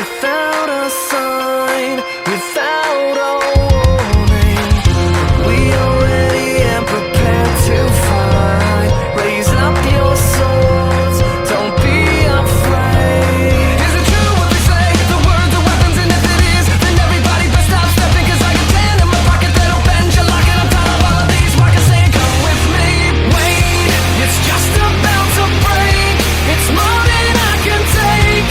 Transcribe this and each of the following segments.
without a sign, without a warning. We are ready and prepared to fight. Raise up your swords, don't be afraid. Is it true what they say? The words are weapons, and if it is, then everybody best stop stepping. Cause I got 10 in my pocket that'll bend your lock, and I'm tired of all of these rockets saying come with me. Wait, it's just about to break. It's more than I can take.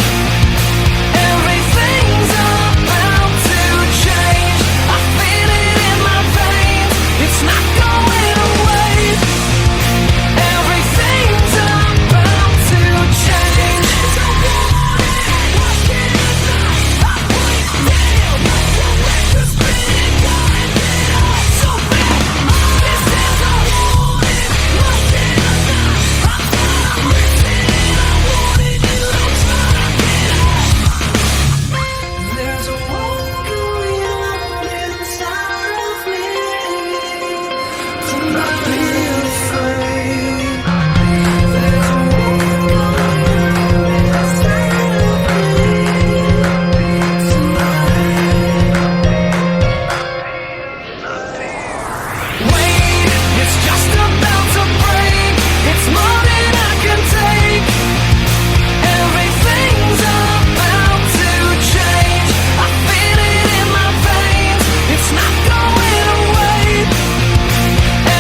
Everything's about to change. I feel it in my veins. It's not going away. Everything's about to change. There's a war going on inside of me. Do not be afraid. There's a war going on inside of me tonight. Wait, it's just about to break. It's more than I can take. Everything's about to change. I feel it in my veins. It's not going away.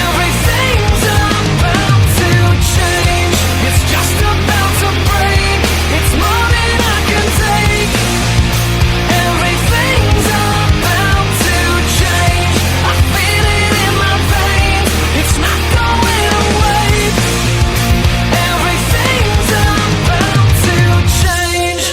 Everything's about to change. It's just about to break. It's more than I can take. Everything's about to change. I feel it in my veins. It's not going away. Everything's about to change.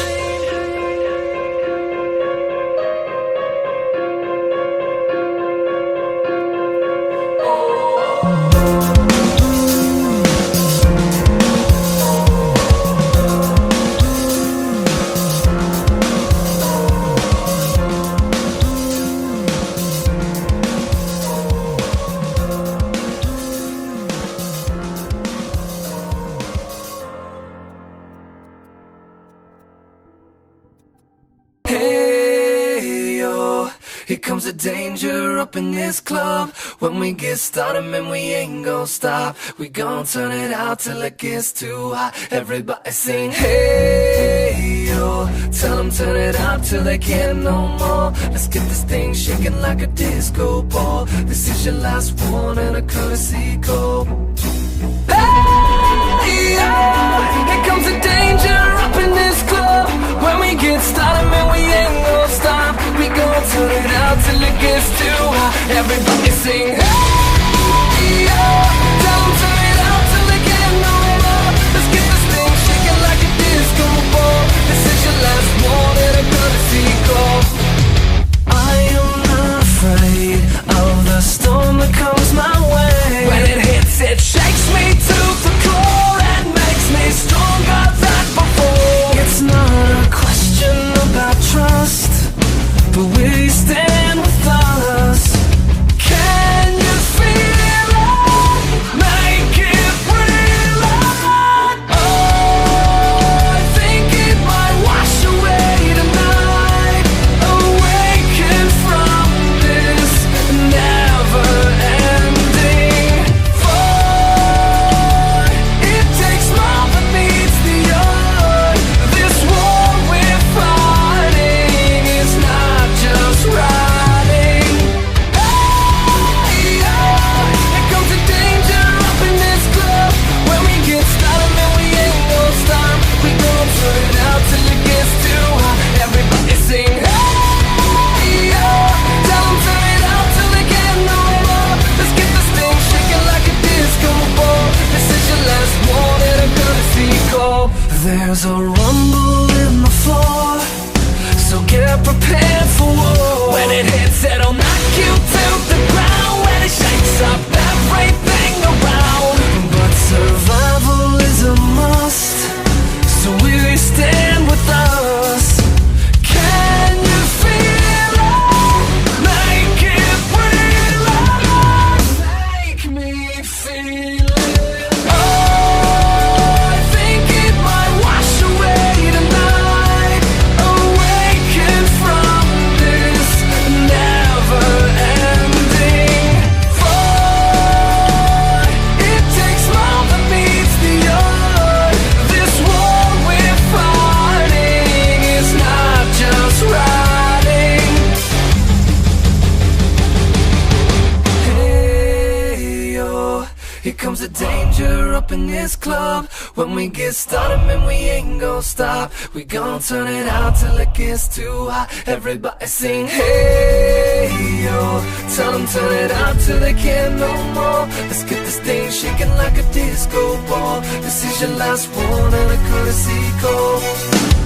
Hey yo, here comes the danger up in this club. When we get started, man, we ain't gon' stop. We gon' turn it out till it gets too hot. Everybody sing, hey yo. Tell them turn it up till they can't no more. Let's get this thing shaking like a disco ball. This is your last one and a courtesy call. Hey yo, here comes the danger up in this club. When we get started, man, we ain't gon' stop. We gon' turn it out till it gets too hot. Everybody sing, hey yo. Tell them turn it out till they can't no more. Let's get this thing shaking like a disco ball. This is your last one and a courtesy call. I am not afraid of the storm that comes my way. When it hits, it shakes me to the core and makes me stronger than before. It's not a question about trust, but we stand with us. Can you feel in this club. When we get started, man, we ain't gon' stop. We gon' turn it out till it gets too hot. Everybody sing, hey, yo. Tell them turn it out till they can't no more. Let's get this thing shaking like a disco ball. This is your last one and a courtesy call.